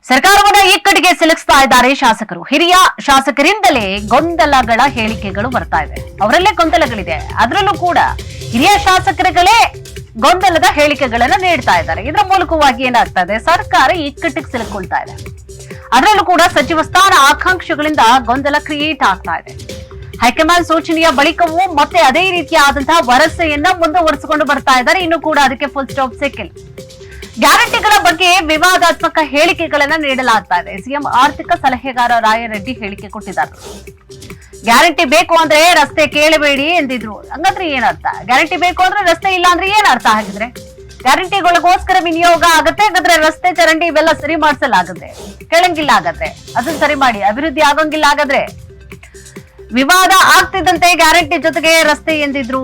ಸರ್ಕಾರವನ್ನ ಇಕ್ಕಟ್ಟಿಗೆ ಸಿಲುಕಿಸ್ತಾ ಇದ್ದಾರೆ ಶಾಸಕರು. ಹಿರಿಯ ಶಾಸಕರಿಂದಲೇ ಗೊಂದಲಗಳ ಹೇಳಿಕೆಗಳು ಬರ್ತಾ ಇದೆ. ಅವರಲ್ಲೇ ಗೊಂದಲಗಳಿದೆ. ಅದರಲ್ಲೂ ಕೂಡ ಹಿರಿಯ ಶಾಸಕರುಗಳೇ ಗೊಂದಲದ ಹೇಳಿಕೆಗಳನ್ನ ನೀಡ್ತಾ ಇದ್ದಾರೆ. ಇದರ ಮೂಲಕವಾಗಿ ಏನಾಗ್ತಾ ಇದೆ, ಸರ್ಕಾರ ಇಕ್ಕಟ್ಟಿಗೆ ಸಿಲುಕೊಳ್ತಾ ಇದೆ. ಅದರಲ್ಲೂ ಕೂಡ ಸಚಿವ ಸ್ಥಾನ ಆಕಾಂಕ್ಷಿಗಳಿಂದ ಗೊಂದಲ ಕ್ರಿಯೇಟ್ ಆಗ್ತಾ ಇದೆ. ಹೈಕಮಾಂಡ್ ಸೂಚನೆಯ ಬಳಿಕವೂ ಮತ್ತೆ ಅದೇ ರೀತಿಯಾದಂತಹ ವರಸೆಯನ್ನ ಮುಂದುವರಿಸಿಕೊಂಡು ಬರ್ತಾ ಇದ್ದಾರೆ. ಇನ್ನು ಕೂಡ ಅದಕ್ಕೆ ಫುಲ್ ಸ್ಟಾಪ್ ಸಿಕ್ಕಿಲ್ಲ. ಗ್ಯಾರಂಟಿಗಳ ಬಗ್ಗೆ ವಿವಾದಾತ್ಮಕ ಹೇಳಿಕೆಗಳನ್ನ ನೀಡಲಾಗ್ತಾ ಇದೆ. ಸಿಎಂ ಆರ್ಥಿಕ ಸಲಹೆಗಾರ ರಾಯರೆಡ್ಡಿ ಹೇಳಿಕೆ ಕೊಟ್ಟಿದ್ದಾರೆ. ಗ್ಯಾರಂಟಿ ಬೇಕು ಅಂದ್ರೆ ರಸ್ತೆ ಕೇಳಬೇಡಿ ಎಂದಿದ್ರು. ಹಂಗಂದ್ರೆ ಏನರ್ಥ? ಗ್ಯಾರಂಟಿ ಬೇಕು ಅಂದ್ರೆ ರಸ್ತೆ ಇಲ್ಲ ಅಂದ್ರೆ ಏನ್ ಅರ್ಥ? ಹಾಗಿದ್ರೆ ಗ್ಯಾರಂಟಿಗಳಿಗೋಸ್ಕರ ವಿನಿಯೋಗ ಆಗತ್ತೆ, ಹಾಗಾದ್ರೆ ರಸ್ತೆ ಚರಂಡಿ ಇವೆಲ್ಲ ಸರಿ ಮಾಡಿಸಲಾಗತ್ತೆ, ಕೇಳಂಗಿಲ್ಲ ಆಗತ್ತೆ, ಅದನ್ನ ಸರಿ ಮಾಡಿ, ಅಭಿವೃದ್ಧಿ ಆಗಂಗಿಲ್ಲ. ಹಾಗಾದ್ರೆ ವಿವಾದ ಆಗ್ತಿದ್ದಂತೆ ಗ್ಯಾರಂಟಿ ಜೊತೆಗೆ ರಸ್ತೆ ಎಂದಿದ್ರು.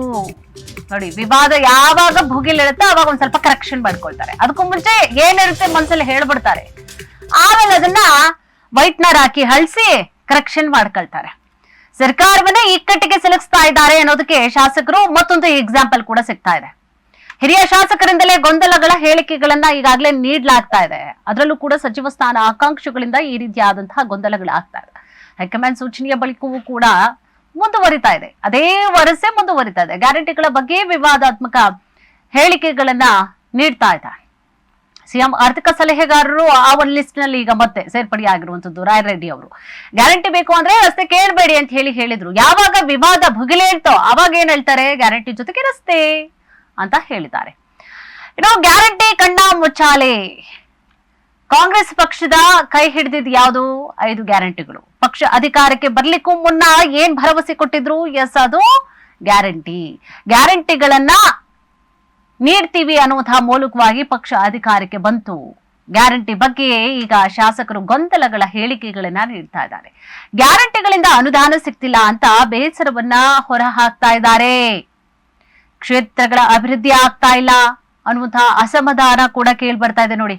ನೋಡಿ, ವಿವಾದ ಯಾವಾಗ ಭುಗಿಲಿರುತ್ತೆ ಅವಾಗ ಒಂದ್ ಸ್ವಲ್ಪ ಕರೆಕ್ಷನ್ ಮಾಡ್ಕೊಳ್ತಾರೆ. ಅದಕ್ಕೂ ಮುಂಚೆ ಏನಿರುತ್ತೆ ಮನ್ಸಲ್ಲಿ ಹೇಳ್ಬಿಡ್ತಾರೆ, ಆಮೇಲೆ ಅದನ್ನ ವೈಟ್ನರ್ ಹಾಕಿ ಹಳ್ಸಿ ಕರೆಕ್ಷನ್ ಮಾಡ್ಕೊಳ್ತಾರೆ. ಸರ್ಕಾರವನ್ನ ಇಕ್ಕಟ್ಟಿಗೆ ಸಿಲುಕಿಸ್ತಾ ಇದ್ದಾರೆ ಅನ್ನೋದಕ್ಕೆ ಶಾಸಕರು ಮತ್ತೊಂದು ಎಕ್ಸಾಂಪಲ್ ಕೂಡ ಸಿಗ್ತಾ ಇದೆ. ಹಿರಿಯ ಶಾಸಕರಿಂದಲೇ ಗೊಂದಲಗಳ ಹೇಳಿಕೆಗಳನ್ನ ಈಗಾಗಲೇ ನೀಡಲಾಗ್ತಾ ಇದೆ. ಅದರಲ್ಲೂ ಕೂಡ ಸಚಿವ ಸ್ಥಾನ ಆಕಾಂಕ್ಷಿಗಳಿಂದ ಈ ರೀತಿಯಾದಂತಹ ಗೊಂದಲಗಳಾಗ್ತಾ ಇದೆ. ಹೈಕಮಾಂಡ್ ಸೂಚನೆಯ ಬಳಿಕವೂ ಕೂಡ ಮುಂದುವರಿತಾ ಇದೆ. ಅದೇ ವರಸೆ ಮುಂದುವರಿತಾ ಇದೆ. ಗ್ಯಾರಂಟಿಗಳ ಬಗ್ಗೆ ವಿವಾದಾತ್ಮಕ ಹೇಳಿಕೆಗಳನ್ನ ನೀಡ್ತಾ ಇದ್ದಾರೆ. ಸಿಎಂ ಆರ್ಥಿಕ ಸಲಹೆಗಾರರು ಆ ಒಂದು ಲಿಸ್ಟ್ ನಲ್ಲಿ ಈಗ ಮತ್ತೆ ಸೇರ್ಪಡೆಯಾಗಿರುವಂತದ್ದು ರಾಯರೆಡ್ಡಿ ಅವರು. ಗ್ಯಾರಂಟಿ ಬೇಕು ಅಂದ್ರೆ ರಸ್ತೆ ಕೇಳಬೇಡಿ ಅಂತ ಹೇಳಿದ್ರು. ಯಾವಾಗ ವಿವಾದ ಭುಗಿಲೇಳ್ತೋ ಅವಾಗ ಏನ್ ಹೇಳ್ತಾರೆ, ಗ್ಯಾರಂಟಿ ಜೊತೆಗೆ ರಸ್ತೆ ಅಂತ ಹೇಳಿದ್ದಾರೆ. ಇನ್ನು ಗ್ಯಾರಂಟಿ ಕಣ್ಣ ಮುಚ್ಚಾಲೆ. ಕಾಂಗ್ರೆಸ್ ಪಕ್ಷದ ಕೈ ಹಿಡಿದಿದ್ ಯಾವುದು? 5 ಗ್ಯಾರಂಟಿಗಳು. ಪಕ್ಷ ಅಧಿಕಾರಕ್ಕೆ ಬರ್ಲಿಕ್ಕೂ ಮುನ್ನ ಏನ್ ಭರವಸೆ ಕೊಟ್ಟಿದ್ರು? ಎಸ್, ಅದು ಗ್ಯಾರಂಟಿಗಳನ್ನ ನೀಡ್ತೀವಿ ಅನ್ನುವಂತಹ ಮೂಲಕವಾಗಿ ಪಕ್ಷ ಅಧಿಕಾರಕ್ಕೆ ಬಂತು. ಗ್ಯಾರಂಟಿ ಬಗ್ಗೆ ಈಗ ಶಾಸಕರು ಗೊಂದಲಗಳ ಹೇಳಿಕೆಗಳನ್ನ ನೀಡ್ತಾ ಇದ್ದಾರೆ. ಗ್ಯಾರಂಟಿಗಳಿಂದ ಅನುದಾನ ಸಿಗ್ತಿಲ್ಲ ಅಂತ ಬೇಸರವನ್ನ ಹೊರ ಹಾಕ್ತಾ ಇದ್ದಾರೆ. ಕ್ಷೇತ್ರಗಳ ಅಭಿವೃದ್ಧಿ ಆಗ್ತಾ ಇಲ್ಲ ಅನ್ನುವಂತಹ ಅಸಮಾಧಾನ ಕೂಡ ಕೇಳಿ ಬರ್ತಾ ಇದೆ. ನೋಡಿ,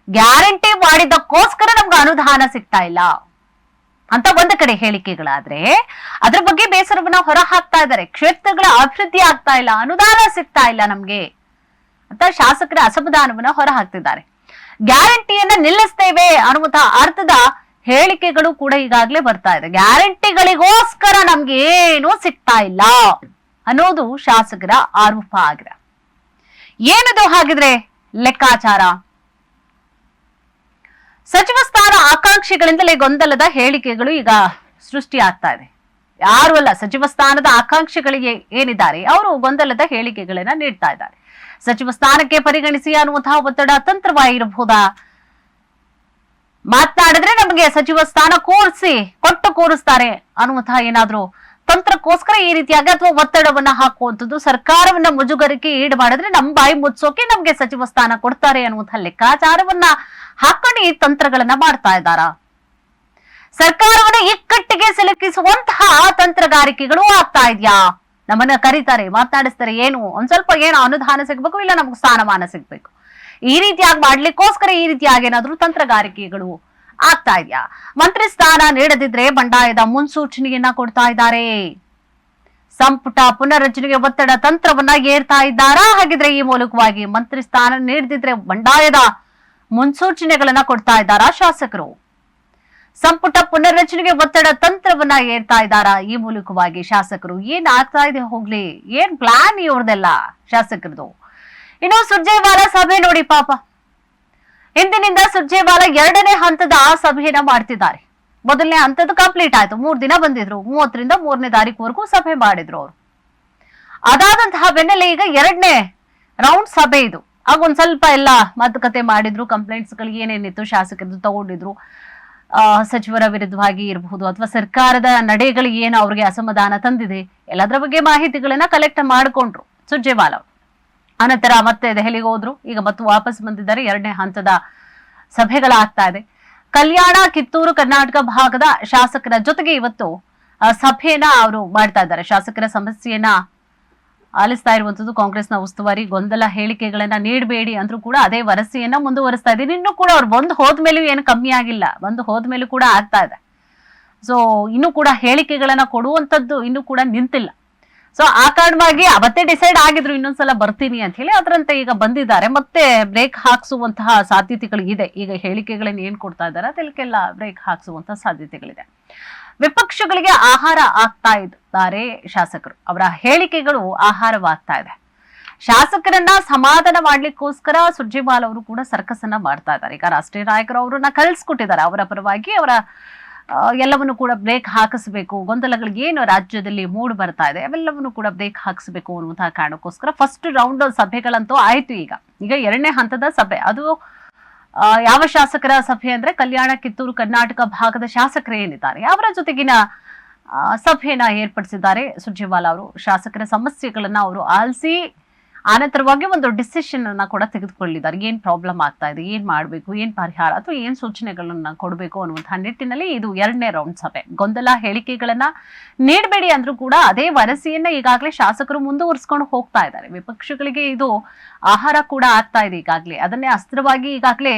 ಗ್ಯಾರಂಟಿ ಮಾಡಿದ್ದಕ್ಕೋಸ್ಕರ ನಮ್ಗೆ ಅನುದಾನ ಸಿಗ್ತಾ ಇಲ್ಲ ಅಂತ ಒಂದ ಕಡೆ ಹೇಳಿಕೆಗಳಾದ್ರೆ, ಅದ್ರ ಬಗ್ಗೆ ಬೇಸರವನ್ನ ಹೊರ ಹಾಕ್ತಾ ಇದ್ದಾರೆ. ಕ್ಷೇತ್ರಗಳ ಅಭಿವೃದ್ಧಿ ಆಗ್ತಾ ಇಲ್ಲ, ಅನುದಾನ ಸಿಗ್ತಾ ಇಲ್ಲ ನಮ್ಗೆ ಅಂತ ಶಾಸಕರ ಅಸಮಾಧಾನವನ್ನ ಹೊರ ಹಾಕ್ತಿದ್ದಾರೆ. ಗ್ಯಾರಂಟಿಯನ್ನ ನಿಲ್ಲಿಸ್ತೇವೆ ಅನ್ನುವಂತಹ ಅರ್ಥದ ಹೇಳಿಕೆಗಳು ಕೂಡ ಈಗಾಗಲೇ ಬರ್ತಾ ಇದೆ. ಗ್ಯಾರಂಟಿಗಳಿಗೋಸ್ಕರ ನಮ್ಗೆ ಏನು ಸಿಗ್ತಾ ಇಲ್ಲ ಅನ್ನೋದು ಶಾಸಕರ ಆರೋಪ ಆಗಿದೆ. ಏನದು ಹಾಗಿದ್ರೆ ಲೆಕ್ಕಾಚಾರ? ಸಚಿವ ಸ್ಥಾನ ಆಕಾಂಕ್ಷಿಗಳಿಂದಲೇ ಗೊಂದಲದ ಹೇಳಿಕೆಗಳು ಈಗ ಸೃಷ್ಟಿ ಆಗ್ತಾ ಇದೆ. ಯಾರು ಅಲ್ಲ, ಸಚಿವ ಸ್ಥಾನದ ಆಕಾಂಕ್ಷಿಗಳಿಗೆ ಏನಿದ್ದಾರೆ ಅವರು ಗೊಂದಲದ ಹೇಳಿಕೆಗಳನ್ನ ನೀಡ್ತಾ ಇದ್ದಾರೆ. ಸಚಿವ ಸ್ಥಾನಕ್ಕೆ ಪರಿಗಣಿಸಿ ಅನ್ನುವಂತಹ ಒತ್ತಡ ತಂತ್ರವಾಗಿರಬಹುದಾ? ಮಾತನಾಡಿದ್ರೆ ನಮಗೆ ಸಚಿವ ಸ್ಥಾನ ಕೊಟ್ಟು ಕೂರಿಸ್ತಾರೆ ಅನ್ನುವಂತಹ ಏನಾದ್ರೂ ತಂತ್ರಕ್ಕೋಸ್ಕರ ಈ ರೀತಿಯಾಗಿ ಅಥವಾ ಒತ್ತಡವನ್ನ ಹಾಕುವಂಥದ್ದು, ಸರ್ಕಾರವನ್ನ ಮುಜುಗರಕ್ಕೆ ಈಡು ಮಾಡಿದ್ರೆ ನಮ್ ಬಾಯಿ ಮುಚ್ಚೋಕೆ ನಮ್ಗೆ ಸಚಿವ ಸ್ಥಾನ ಕೊಡ್ತಾರೆ ಅನ್ನುವಂತಹ ಲೆಕ್ಕಾಚಾರವನ್ನ ಹಾಕೊಂಡು ಈ ತಂತ್ರಗಳನ್ನ ಮಾಡ್ತಾ ಇದ್ದಾರಾ? ಸರ್ಕಾರವನ್ನ ಇಕ್ಕಟ್ಟಿಗೆ ಸಿಲುಕಿಸುವಂತಹ ತಂತ್ರಗಾರಿಕೆಗಳು ಆಗ್ತಾ ಇದೆಯಾ? ನಮ್ಮನ್ನ ಕರೀತಾರೆ, ಮಾತನಾಡಿಸ್ತಾರೆ, ಏನು ಒಂದ್ ಸ್ವಲ್ಪ ಏನು ಅನುದಾನ ಸಿಗ್ಬೇಕು, ಇಲ್ಲ ನಮ್ಗೆ ಸ್ಥಾನಮಾನ ಸಿಗ್ಬೇಕು, ಈ ರೀತಿಯಾಗಿ ಮಾಡ್ಲಿಕ್ಕೋಸ್ಕರ ಈ ರೀತಿಯಾಗಿ ಏನಾದ್ರೂ ತಂತ್ರಗಾರಿಕೆಗಳು ಆಗ್ತಾ ಇದೆಯಾ? ಮಂತ್ರಿ ಸ್ಥಾನ ನೀಡದಿದ್ರೆ ಬಂಡಾಯದ ಮುನ್ಸೂಚನೆಯನ್ನ ಕೊಡ್ತಾ ಇದ್ದಾರೆ. ಸಂಪುಟ ಪುನರ್ರಚನೆಗೆ ಒತ್ತಡ ತಂತ್ರವನ್ನ ಏರ್ತಾ ಇದ್ದಾರಾ? ಹಾಗಿದ್ರೆ ಈ ಮೂಲಕವಾಗಿ ಮಂತ್ರಿ ಸ್ಥಾನ ನೀಡದಿದ್ರೆ ಬಂಡಾಯದ ಮುನ್ಸೂಚನೆಗಳನ್ನ ಕೊಡ್ತಾ ಇದ್ದಾರಾ ಶಾಸಕರು? ಸಂಪುಟ ಪುನರ್ರಚನೆಗೆ ಒತ್ತಡ ತಂತ್ರವನ್ನ ಏರ್ತಾ ಇದ್ದಾರಾ ಈ ಮೂಲಕವಾಗಿ ಶಾಸಕರು? ಏನ್ ಆಗ್ತಾ ಇದೆ ಹೋಗ್ಲಿ, ಏನ್ ಪ್ಲಾನ್ ಇವ್ರದೆಲ್ಲ ಶಾಸಕರದು? ಇನ್ನು ಸುರ್ಜೇವಾಲಾ ಸಭೆ ನೋಡಿ, ಪಾಪ ಇಂದಿನಿಂದ ಸುರ್ಜೇವಾಲಾ 2ನೇ ಹಂತದ ಸಭೆಯನ್ನ ಮಾಡ್ತಿದ್ದಾರೆ. ಮೊದಲನೇ ಹಂತದ ಕಂಪ್ಲೀಟ್ ಆಯ್ತು, 3 ದಿನ ಬಂದಿದ್ರು. 30ರಿಂದ 3ನೇ ತಾರೀಕುವರೆಗೂ ಸಭೆ ಮಾಡಿದ್ರು ಅವರು. ಅದಾದಂತಹ ಬೆನ್ನಲ್ಲೇ ಈಗ 2ನೇ ರೌಂಡ್ ಸಭೆ ಇದು. ಆಗ ಒಂದ್ ಸ್ವಲ್ಪ ಎಲ್ಲ ಮಾತುಕತೆ ಮಾಡಿದ್ರು. ಕಂಪ್ಲೇಂಟ್ಸ್ ಗಳು ಏನೇನಿತ್ತು ಶಾಸಕರದ್ದು ತಗೊಂಡಿದ್ರು. ಸಚಿವರ ವಿರುದ್ಧವಾಗಿ ಇರಬಹುದು ಅಥವಾ ಸರ್ಕಾರದ ನಡೆಗಳು ಏನು ಅವ್ರಿಗೆ ಅಸಮಾಧಾನ ತಂದಿದೆ, ಎಲ್ಲದರ ಬಗ್ಗೆ ಮಾಹಿತಿಗಳನ್ನ ಕಲೆಕ್ಟ್ ಮಾಡ್ಕೊಂಡ್ರು ಸುರ್ಜೇವಾಲಾ. ಅನಂತರ ಮತ್ತೆ ದೆಹಲಿಗೆ ಹೋದ್ರು. ಈಗ ಮತ್ತೆ ವಾಪಸ್ ಬಂದಿದ್ದಾರೆ. 2ನೇ ಹಂತದ ಸಭೆಗಳಾಗ್ತಾ ಇದೆ. ಕಲ್ಯಾಣ, ಕಿತ್ತೂರು, ಕರ್ನಾಟಕ ಭಾಗದ ಶಾಸಕರ ಜೊತೆಗೆ ಇವತ್ತು ಸಭೆಯನ್ನ ಅವರು ಮಾಡ್ತಾ ಇದ್ದಾರೆ. ಶಾಸಕರ ಸಮಸ್ಯೆಯನ್ನ ಆಲಿಸ್ತಾ ಇರುವಂತದ್ದು ಕಾಂಗ್ರೆಸ್ನ ಉಸ್ತುವಾರಿ. ಗೊಂದಲ ಹೇಳಿಕೆಗಳನ್ನ ನೀಡಬೇಡಿ ಅಂದ್ರೂ ಕೂಡ ಅದೇ ವರಸೆಯನ್ನ ಮುಂದುವರಿಸ್ತಾ ಇದ್ದೀನಿ. ಇನ್ನು ಕೂಡ ಅವ್ರು ಬಂದು ಹೋದ್ಮೇಲೂ ಏನು ಕಮ್ಮಿ ಆಗಿಲ್ಲ, ಬಂದು ಹೋದ್ಮೇಲೂ ಕೂಡ ಆಗ್ತಾ ಇದೆ. ಸೊ ಇನ್ನು ಕೂಡ ಹೇಳಿಕೆಗಳನ್ನ ಕೊಡುವಂತದ್ದು ಇನ್ನು ಕೂಡ ನಿಂತಿಲ್ಲ. ಸೊ ಆ ಕಾರಣವಾಗಿ ಅವತ್ತೇ ಡಿಸೈಡ್ ಆಗಿದ್ರು ಇನ್ನೊಂದ್ಸಲ ಬರ್ತೀನಿ ಅಂತ ಹೇಳಿ, ಅದರಂತೆ ಈಗ ಬಂದಿದ್ದಾರೆ. ಮತ್ತೆ ಬ್ರೇಕ್ ಹಾಕ್ಸುವಂತಹ ಸಾಧ್ಯತೆಗಳು ಇದೆ. ಈಗ ಹೇಳಿಕೆಗಳನ್ನ ಏನ್ ಕೊಡ್ತಾ ಇದ್ದಾರೆ ಅದಕ್ಕೆಲ್ಲ ಬ್ರೇಕ್ ಹಾಕ್ಸುವಂತಹ ಸಾಧ್ಯತೆಗಳಿದೆ. ವಿಪಕ್ಷಗಳಿಗೆ ಆಹಾರ ಆಗ್ತಾ ಇದ್ದಾರೆ ಶಾಸಕರು. ಅವರ ಹೇಳಿಕೆಗಳು ಆಹಾರವಾಗ್ತಾ ಇದೆ. ಶಾಸಕರನ್ನ ಸಮಾಧಾನ ಮಾಡ್ಲಿಕ್ಕೋಸ್ಕರ ಸುರ್ಜೇವಾಲಾ ಅವರು ಕೂಡ ಸರ್ಕಸ್ ಅನ್ನ ಮಾಡ್ತಾ ಇದ್ದಾರೆ. ಈಗ ರಾಷ್ಟ್ರೀಯ ನಾಯಕರು ಅವರನ್ನ ಕಳಿಸ್ಕೊಟ್ಟಿದ್ದಾರೆ. ಅವರ ಪರವಾಗಿ ಅವರ ಎಲ್ಲವನ್ನು ಕೂಡ ಬ್ರೇಕ್ ಹಾಕಿಸಬೇಕು, ಗೊಂದಲಗಳಿಗೆ ಏನು ರಾಜ್ಯದಲ್ಲಿ ಮೂಡ್ ಬರ್ತಾ ಇದೆ ಅವೆಲ್ಲವನ್ನು ಕೂಡ ಬ್ರೇಕ್ ಹಾಕಿಸಬೇಕು ಅನ್ನುವಂತಹ ಕಾರಣಕ್ಕೋಸ್ಕರ ಫಸ್ಟ್ ರೌಂಡ್ ಸಭೆಗಳಂತೂ ಆಯ್ತು. ಈಗ ಎರಡನೇ ಹಂತದ ಸಭೆ, ಅದು ಯಾವ ಶಾಸಕರ ಸಭೆ ಅಂದ್ರೆ ಕಲ್ಯಾಣ, ಕಿತ್ತೂರು, ಕರ್ನಾಟಕ ಭಾಗದ ಶಾಸಕರು ಏನಿದ್ದಾರೆ ಅವರ ಜೊತೆಗಿನ ಸಭೆಯನ್ನ ಏರ್ಪಡಿಸಿದ್ದಾರೆ ಸುರ್ಜೇವಾಲಾ ಅವರು. ಶಾಸಕರ ಸಮಸ್ಯೆಗಳನ್ನ ಅವರು ಆಲಿಸಿ ಆನಂತರವಾಗಿ ಒಂದು ಡಿಸಿಷನ್ ಅನ್ನ ಕೂಡ ತೆಗೆದುಕೊಳ್ಳಿದ್ದಾರೆ. ಏನ್ ಪ್ರಾಬ್ಲಮ್ ಆಗ್ತಾ ಇದೆ, ಏನ್ ಮಾಡ್ಬೇಕು, ಏನ್ ಪರಿಹಾರ ಅಥವಾ ಏನ್ ಸೂಚನೆಗಳನ್ನ ಕೊಡಬೇಕು ಅನ್ನುವಂತಹ ನಿಟ್ಟಿನಲ್ಲಿ ಇದು ಎರಡನೇ ರೌಂಡ್ ಸಭೆ. ಗೊಂದಲ ಹೇಳಿಕೆಗಳನ್ನ ನೀಡಬೇಡಿ ಅಂದ್ರೂ ಕೂಡ ಅದೇ ವರಸೆಯನ್ನ ಈಗಾಗಲೇ ಶಾಸಕರು ಮುಂದುವರಿಸಿಕೊಂಡು ಹೋಗ್ತಾ ಇದ್ದಾರೆ. ವಿಪಕ್ಷಗಳಿಗೆ ಇದು ಆಹಾರ ಕೂಡ ಆಗ್ತಾ ಇದೆ. ಈಗಾಗಲೇ ಅದನ್ನೇ ಅಸ್ತ್ರವಾಗಿ ಈಗಾಗಲೇ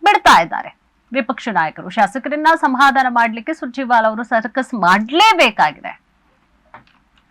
ಬಿಡ್ತಾ ಇದ್ದಾರೆ ವಿಪಕ್ಷ ನಾಯಕರು. ಶಾಸಕರನ್ನ ಸಮಾಧಾನ ಮಾಡ್ಲಿಕ್ಕೆ ಸುರ್ಜೇವಾಲಾ ಅವರು ಸರ್ಕಸ್ ಮಾಡ್ಲೇಬೇಕಾಗಿದೆ.